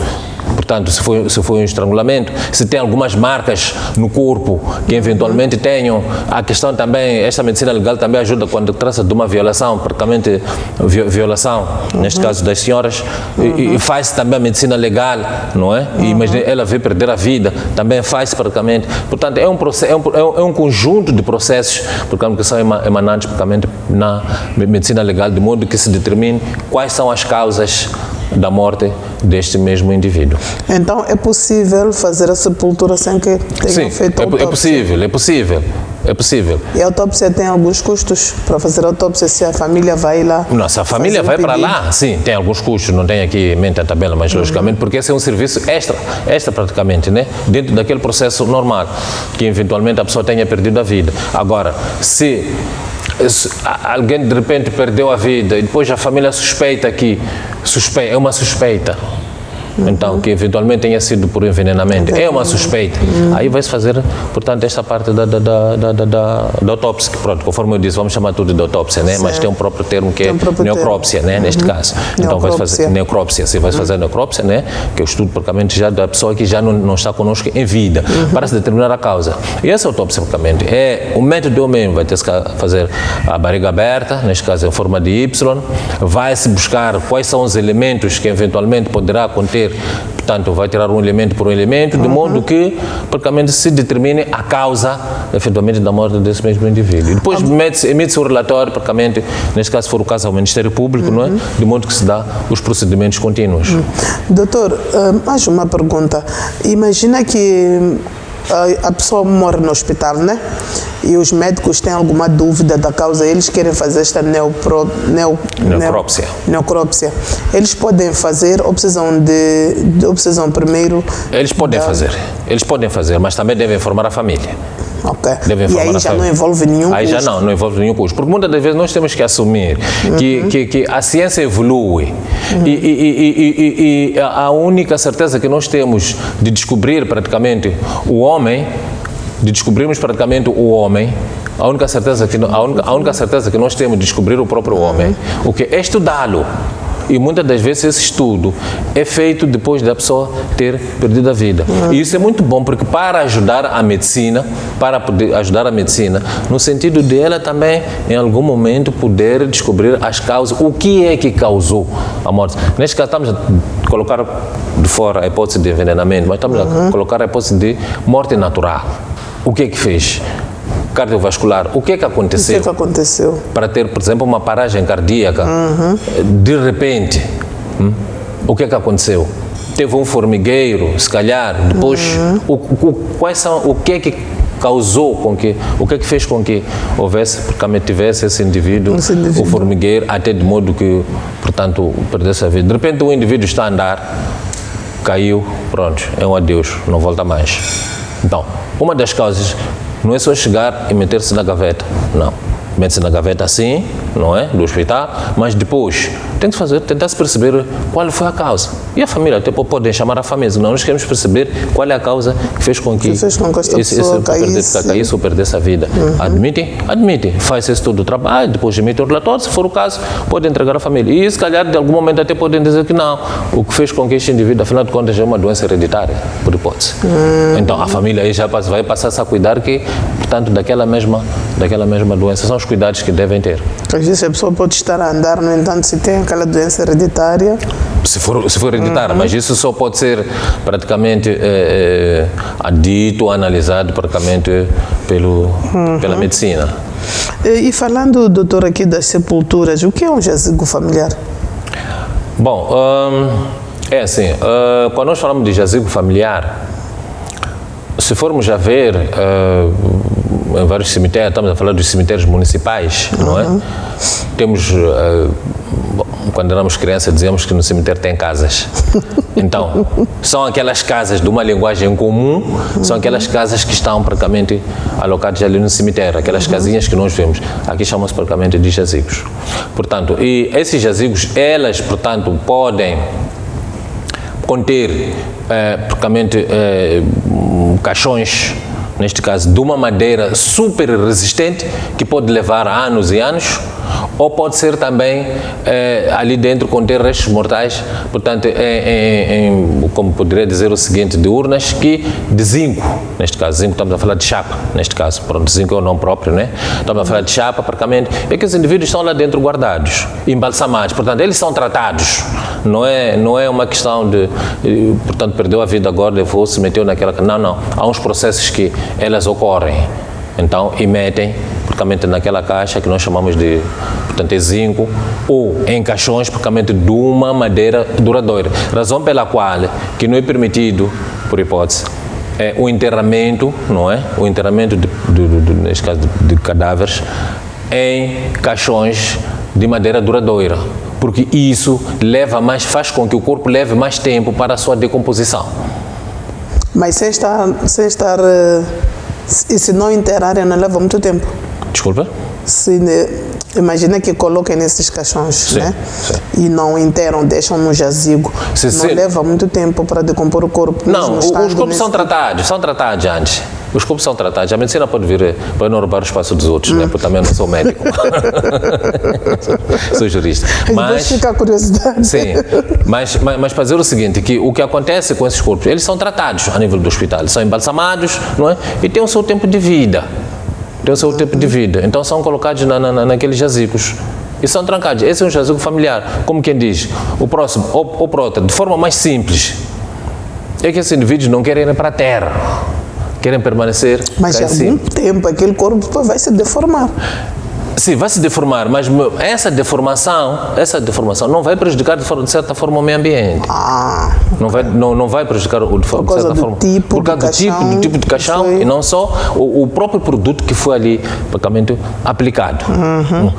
portanto, se foi um estrangulamento, se tem algumas marcas no corpo que eventualmente tenham, a questão também, esta medicina legal também ajuda quando trata de uma violação, praticamente violação, neste caso das senhoras, e faz também a medicina legal, não é? E imagina, ela vê perder a vida, também faz praticamente. Portanto, é um conjunto de processos, portanto, que são emanantes praticamente na medicina legal, de modo que se determine quais são as causas da morte deste mesmo indivíduo. Então, é possível fazer a sepultura sem que tenham feito a autópsia? É possível. E a autópsia tem alguns custos para fazer a autópsia, se a família vai lá? Não, se a família vai para lá, sim, tem alguns custos, não tem aqui em mente a tabela, mas logicamente, porque esse é um serviço extra praticamente, né? Dentro daquele processo normal, que eventualmente a pessoa tenha perdido a vida. Agora, se alguém de repente perdeu a vida e depois a família suspeita que é uma suspeita, então que eventualmente tenha sido por envenenamento, é uma suspeita, aí vai-se fazer, portanto, esta parte da autópsia, que pronto, conforme eu disse, vamos chamar tudo de autópsia, né? Mas tem um próprio termo que é necrópsia, né? Neste caso, então vai-se fazer necrópsia, se vai fazer necrópsia, né? Que é o estudo praticamente já da pessoa que já não está conosco em vida, para se determinar a causa. E essa autópsia praticamente o método mesmo, vai ter que fazer a barriga aberta, neste caso em forma de Y, vai-se buscar quais são os elementos que eventualmente poderá conter, portanto, vai tirar um elemento por um elemento, de modo que, praticamente, se determine a causa, efetivamente, da morte desse mesmo indivíduo. E depois emite-se o relatório, praticamente, neste caso, se for o caso ao Ministério Público, não é? De modo que se dá os procedimentos contínuos. Doutor, mais uma pergunta. Imagina que a pessoa morre no hospital, né? E os médicos têm alguma dúvida da causa, eles querem fazer esta necrópsia. Eles podem fazer ou precisam primeiro? Eles podem fazer, mas também devem informar a família. Ok. E aí já não envolve nenhum custo? Aí já não envolve nenhum custo. Porque muitas das vezes nós temos que assumir que a ciência evolui e a única certeza que nós temos de descobrir praticamente o homem, a única certeza que nós temos de descobrir o próprio homem, o que é estudá-lo. E muitas das vezes esse estudo é feito depois da pessoa ter perdido a vida. E isso é muito bom, porque para poder ajudar a medicina, no sentido de ela também, em algum momento, poder descobrir as causas, o que é que causou a morte. Neste caso, estamos a colocar de fora a hipótese de envenenamento, mas estamos a colocar a hipótese de morte natural. O que é que fez? Cardiovascular, o que é que aconteceu? O que é que aconteceu? Para ter, por exemplo, uma paragem cardíaca, de repente, o que é que aconteceu? Teve um formigueiro, se calhar, depois, o que é que causou com que, o que é que fez com que tivesse esse indivíduo, o formigueiro, até de modo que, portanto, perdesse a vida. De repente, o indivíduo está a andar, caiu, pronto, é um adeus, não volta mais. Então, uma das causas não é só chegar e meter-se na gaveta, não. Mete-se na gaveta assim, não é? Do hospital, mas depois tem que tentar se perceber qual foi a causa. E a família, até podem chamar a família, não, nós queremos perceber qual é a causa que fez com que esta pessoa caísse ou perdesse a vida. Admitem, faz esse todo o trabalho, depois emite o relatório, se for o caso, pode entregar à família. E se calhar, de algum momento, até podem dizer que não, o que fez com que este indivíduo, afinal de contas, é uma doença hereditária, por hipótese. Então, a família aí já vai passar-se a cuidar que, portanto, daquela mesma doença. São os cuidados que devem ter. Às vezes a pessoa pode estar a andar, no entanto, se tem aquela doença hereditária. Se for hereditária, mas isso só pode ser praticamente dito, analisado praticamente pela medicina. E falando, doutor, aqui das sepulturas, o que é um jazigo familiar? Bom, é assim, quando nós falamos de jazigo familiar, se formos a ver em vários cemitérios, estamos a falar dos cemitérios municipais, não é? Temos, quando éramos crianças, dizíamos que no cemitério tem casas. Então, são aquelas casas de uma linguagem comum, são aquelas casas que estão praticamente alocadas ali no cemitério, aquelas casinhas que nós vemos. Aqui chamam-se praticamente de jazigos. Portanto, e esses jazigos, elas, portanto, podem conter praticamente caixões, neste caso, de uma madeira super resistente, que pode levar anos e anos, ou pode ser também ali dentro conter restos mortais, portanto, como poderia dizer o seguinte, de urnas de zinco, neste caso, zinco, estamos a falar de chapa, neste caso, pronto, zinco é o nome próprio, né? Estamos a falar de chapa, praticamente, é que os indivíduos estão lá dentro guardados, embalsamados, portanto, eles são tratados, não é uma questão de, portanto, perdeu a vida agora, se meteu naquela, não, há uns processos que elas ocorrem, então, e metem praticamente naquela caixa que nós chamamos de, portanto, zinco, ou em caixões praticamente de uma madeira duradoura. Razão pela qual que não é permitido, por hipótese, o enterramento, não é? O enterramento, neste caso, de cadáveres em caixões de madeira duradoura, porque isso faz com que o corpo leve mais tempo para a sua decomposição. Mas sem estar e se não enterrarem, não leva muito tempo? Desculpa? Imagina que coloquem nesses caixões, sim, né? Sim. E não enterram, deixam no jazigo. Não leva muito tempo para decompor o corpo? Não, os corpos são tratados antes. Os corpos são tratados. A medicina pode vir para não roubar o espaço dos outros, né? Porque também não sou médico. Sou jurista. Mas fica a curiosidade. Sim, mas para dizer o seguinte, que o que acontece com esses corpos, eles são tratados a nível do hospital, eles são embalsamados, não é? E têm o seu tempo de vida. Então são colocados naqueles jazigos e são trancados. Esse é um jazigo familiar. Como quem diz, o próximo, ou para outra, de forma mais simples, é que esses indivíduos não querem ir para a terra, querem permanecer. Mas há algum tempo aquele corpo vai se deformar. Sim, vai se deformar, mas essa deformação não vai prejudicar de certa forma o meio ambiente. Não vai prejudicar de certa forma. Por causa do tipo de caixão e não só o próprio produto que foi ali praticamente aplicado.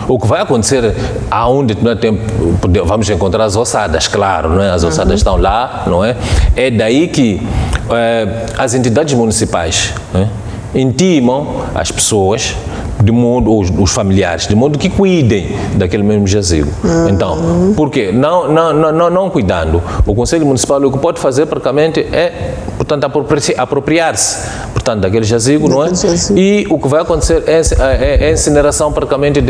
O que vai acontecer a um determinado tempo, vamos encontrar as ossadas, claro, não é? As ossadas estão lá, não é? É daí que as entidades municipais intimam as pessoas, os familiares, de modo que cuidem daquele mesmo jazigo. Então, por quê? Não cuidando, o Conselho Municipal o que pode fazer praticamente é, portanto, apropriar-se, portanto, daquele jazigo, não é? E o que vai acontecer é a incineração praticamente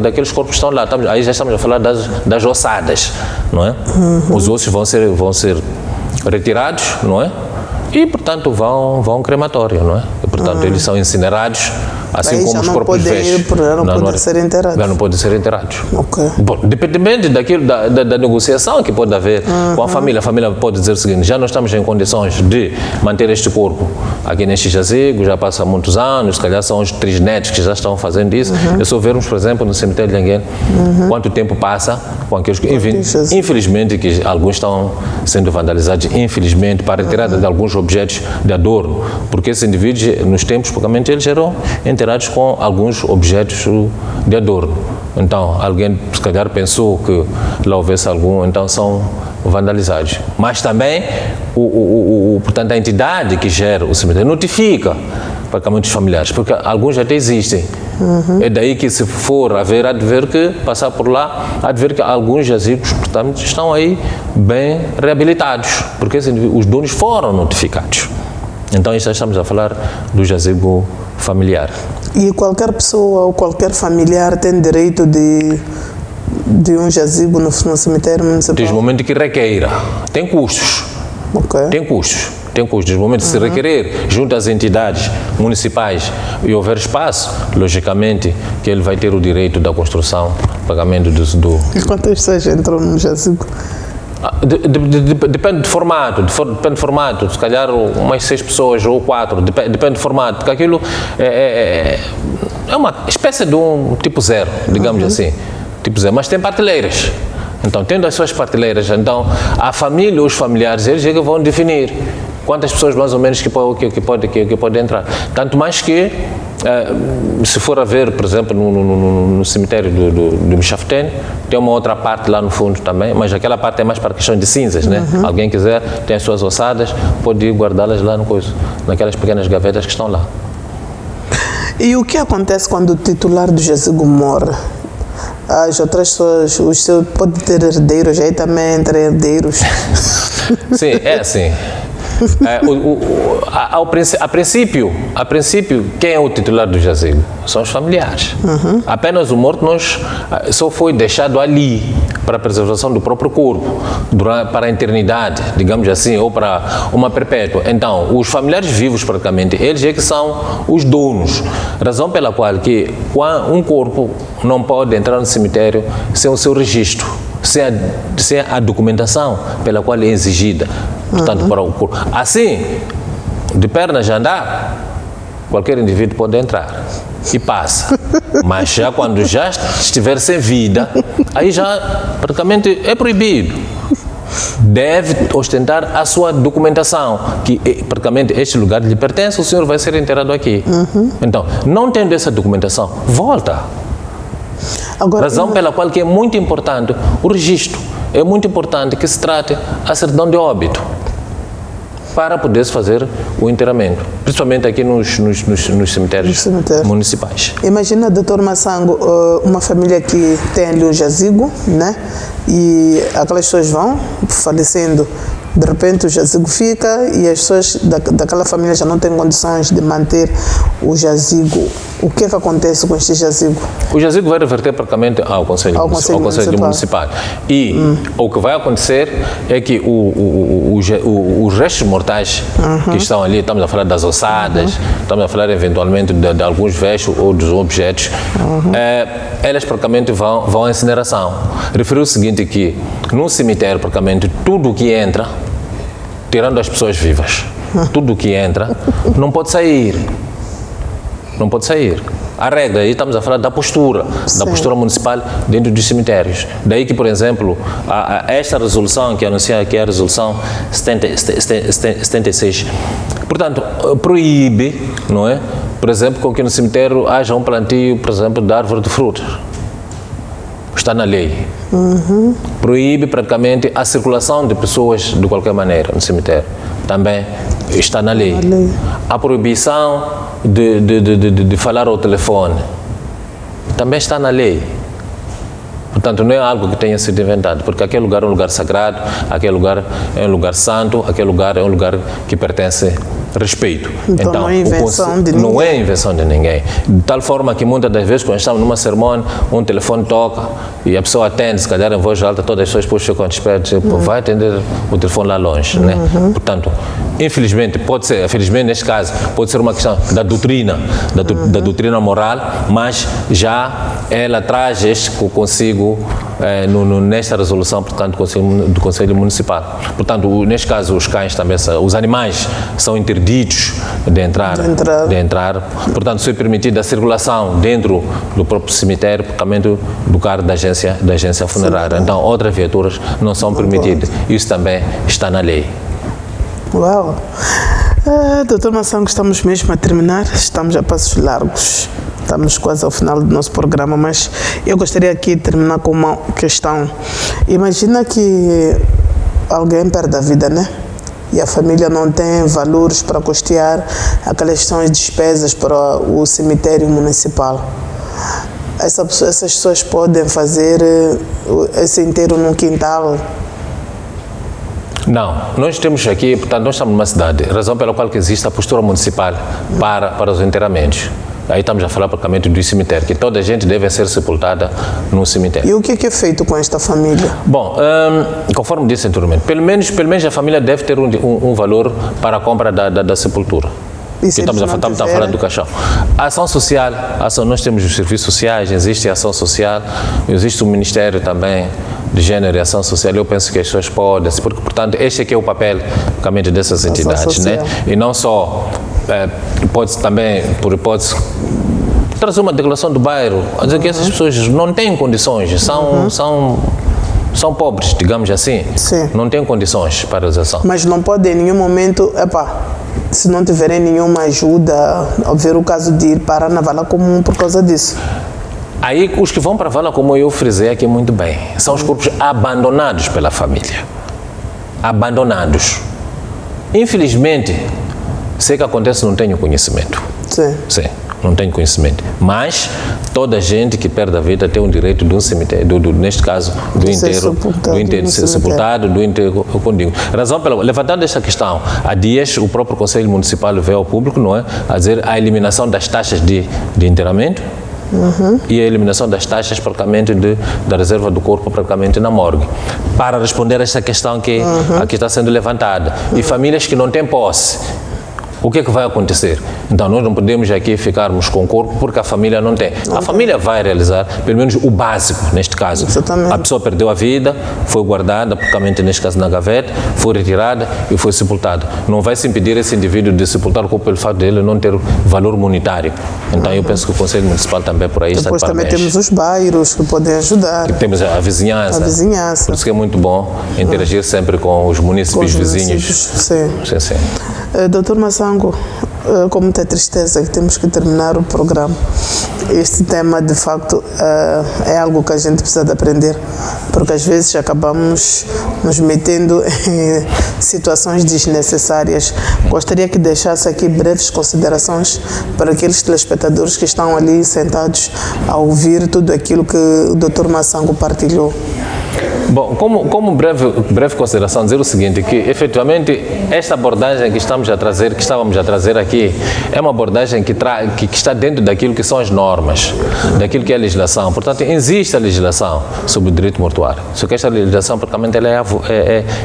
daqueles corpos que estão lá. Aí já estamos a falar das ossadas, não é? Os ossos vão ser retirados, não é? E, portanto, vão ao crematório, não é? E, portanto, eles são incinerados, assim aí como os próprios vestes. Não podem ser enterrados. Já não podem ser enterrados. Okay. Bom, dependendo da negociação que pode haver com a família pode dizer o seguinte, já não estamos em condições de manter este corpo aqui neste jazigo, já passa muitos anos, se calhar são os trisnetos que já estão fazendo isso. É só vermos, por exemplo, no cemitério de Lhanguene, quanto tempo passa com aqueles que, infelizmente, que alguns estão sendo vandalizados, infelizmente, para retirada de alguns objetos de adorno, porque esses indivíduos, nos tempos, praticamente, eles eram enterados com alguns objetos de adorno. Então, alguém, se calhar, pensou que lá houvesse algum, então são vandalizados. Mas também, portanto, a entidade que gera o cemitério notifica praticamente os familiares, porque alguns até existem. É daí que, se for há de ver que passar por lá, há de ver que alguns jazigos, portanto, estão aí bem reabilitados, porque os donos foram notificados. Então, estamos a falar do jazigo familiar. E qualquer pessoa ou qualquer familiar tem direito de um jazigo no cemitério municipal? Desde o momento que requeira. Tem custos. Okay. Tem custos. Desde o momento que se requerer, junto às entidades municipais e houver espaço, logicamente que ele vai ter o direito da construção, pagamento do... E quantas pessoas entram no jazigo? Depende do formato, se calhar umas 6 pessoas ou 4, depende do formato, porque aquilo é uma espécie de um tipo zero, digamos assim, tipo zero, mas tem prateleiras. Então, tendo as suas prateleiras, então a família ou os familiares, eles é que vão definir quantas pessoas mais ou menos que pode entrar. Tanto mais que, se for a ver, por exemplo, no cemitério do Michaftene, tem uma outra parte lá no fundo também, mas aquela parte é mais para questão de cinzas, né? Alguém quiser, tem as suas ossadas, pode ir guardá-las lá naquelas pequenas gavetas que estão lá. E o que acontece quando o titular do jazigo morre? As outras pessoas, pode ter herdeiros, aí também entre herdeiros. Sim, é assim. A princípio, quem é o titular do jazigo? São os familiares. Apenas o morto só foi deixado ali para a preservação do próprio corpo, para a eternidade, digamos assim, ou para uma perpétua. Então, os familiares vivos, praticamente, eles é que são os donos. Razão pela qual que um corpo não pode entrar no cemitério sem o seu registro, sem a documentação pela qual é exigida. Portanto, para o corpo. Assim, de pernas a andar, qualquer indivíduo pode entrar e passa. Mas já quando já estiver sem vida, aí já praticamente é proibido. Deve ostentar a sua documentação, que praticamente este lugar lhe pertence, o senhor vai ser enterrado aqui. Então, não tendo essa documentação, volta. Agora, razão pela qual que é muito importante o registro. É muito importante que se trate a certidão de óbito para poder fazer o enterramento, principalmente aqui nos cemitérios municipais. Imagina, Dr. Massango, uma família que tem ali um jazigo, né? E aquelas pessoas vão falecendo. De repente o jazigo fica e as pessoas daquela família já não têm condições de manter o jazigo. O que é que acontece com este jazigo? O jazigo vai reverter praticamente ao Conselho Municipal. E o que vai acontecer é que os restos mortais que estão ali, estamos a falar das ossadas, estamos a falar eventualmente de alguns vestos ou dos objetos, elas praticamente vão à incineração. Referiu o seguinte, que no cemitério praticamente tudo o que entra, tirando as pessoas vivas, tudo o que entra não pode sair. Não pode sair. A regra, aí estamos a falar da postura municipal dentro dos cemitérios. Daí que, por exemplo, esta resolução que anuncia, que é a resolução 76, portanto, proíbe, não é? Por exemplo, que no cemitério haja um plantio, por exemplo, de árvore de frutas. Está na lei. Proíbe praticamente a circulação de pessoas de qualquer maneira no cemitério. Também está na lei. A proibição de falar ao telefone também está na lei. Portanto, não é algo que tenha sido inventado, porque aquele lugar é um lugar sagrado, aquele lugar é um lugar santo, aquele lugar é um lugar que pertence respeito. Então não é invenção de ninguém. Não é invenção de ninguém. De tal forma que muitas das vezes, quando estamos numa cerimônia, um telefone toca e a pessoa atende, se calhar em voz alta, todas as pessoas puxam quando espera, vai atender o telefone lá longe. Né? Portanto, infelizmente, pode ser, felizmente neste caso, pode ser uma questão da doutrina, da doutrina moral, mas já ela traz este consigo nesta resolução, portanto, do Conselho Municipal. Portanto, neste caso, os cães também, os animais são interditos de entrar. Portanto, se é permitida a circulação dentro do próprio cemitério, praticamente do carro da agência funerária. Então, outras viaturas não são permitidas. Isso também está na lei. Uau! Doutor Massango, estamos mesmo a terminar, estamos a passos largos. Estamos quase ao final do nosso programa, mas eu gostaria aqui de terminar com uma questão. Imagina que alguém perde a vida, né? E a família não tem valores para custear aquelas que são as despesas para o cemitério municipal. Essas pessoas podem fazer esse enterro num quintal? Não, nós temos aqui, portanto, nós estamos numa cidade, razão pela qual que existe a postura municipal para os enterramentos. Aí estamos a falar praticamente do cemitério, que toda a gente deve ser sepultada no cemitério. E o que é feito com esta família? Bom, conforme disse anteriormente, pelo menos a família deve ter um valor para a compra da sepultura. Estamos a falar do caixão. A ação social, nós temos os serviços sociais, existe a ação social, existe o Ministério também de Gênero e Ação Social. Eu penso que as pessoas podem, porque, portanto, este aqui é o papel dessas entidades, né? E não só, pode também, por hipótese, trazer uma declaração do bairro, a dizer que essas pessoas não têm condições, são pobres, digamos assim. Sim. Não têm condições para a realização. Mas não pode em nenhum momento, se não tiverem nenhuma ajuda, ver o caso de ir para na vala comum por causa disso. Aí os que vão para a vala, como eu frisei aqui muito bem, são os corpos abandonados pela família. Abandonados. Infelizmente, sei que acontece, não tenho conhecimento. Sim, não tenho conhecimento. Mas toda gente que perde a vida tem o direito de um cemitério, neste caso, do enterro ser sepultado, do enterro contínuo. Razão pela levantando esta questão, há dias o próprio Conselho Municipal veio ao público, não é, a dizer a eliminação das taxas de enterramento. E a eliminação das taxas praticamente da reserva do corpo praticamente na morgue, para responder a esta questão que aqui está sendo levantada. E famílias que não têm posse, o que é que vai acontecer? Então, nós não podemos aqui ficarmos com o corpo porque a família não tem. A família vai realizar, pelo menos, o básico, neste caso. Exatamente. A pessoa perdeu a vida, foi guardada, praticamente, neste caso, na gaveta, foi retirada e foi sepultada. Não vai se impedir esse indivíduo de sepultar o corpo pelo fato dele não ter valor monetário. Então, eu penso que o Conselho Municipal também por aí está de parabéns. Depois também temos os bairros que podem ajudar. Temos a vizinhança. Por isso que é muito bom interagir sempre com os municípios vizinhos. Sim. Sim. Dr. Massango, com muita tristeza que temos que terminar o programa. Este tema, de facto, é algo que a gente precisa de aprender, porque às vezes acabamos nos metendo em situações desnecessárias. Gostaria que deixasse aqui breves considerações para aqueles telespectadores que estão ali sentados a ouvir tudo aquilo que o Dr. Massango partilhou. Bom, como breve consideração, dizer o seguinte, que efetivamente esta abordagem que estávamos a trazer aqui é uma abordagem que está dentro daquilo que são as normas, daquilo que é a legislação. Portanto, existe a legislação sobre o direito mortuário, só que esta legislação praticamente ela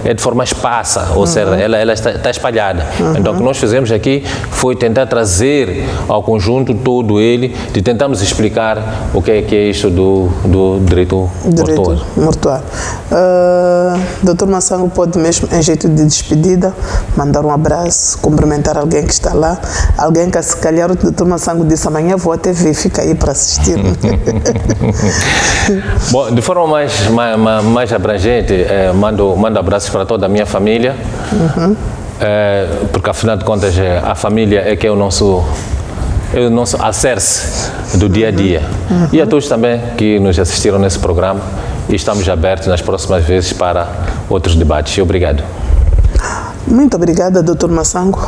é de forma esparsa, ou seja, ela está espalhada. Então, o que nós fizemos aqui foi tentar trazer ao conjunto todo ele, de tentarmos explicar o que é isto do direito mortuário. Dr. Massango pode mesmo, em jeito de despedida, mandar um abraço, cumprimentar alguém que está lá, alguém que se calhar o Dr. Massango disse amanhã vou à TV, fica aí para assistir. Bom, de forma mais abrangente, mando abraços para toda a minha família, porque afinal de contas a família é que é o nosso alicerce do dia a dia. E a todos também que nos assistiram nesse programa, e estamos abertos nas próximas vezes para outros debates. Obrigado. Muito obrigada, Dr. Massango.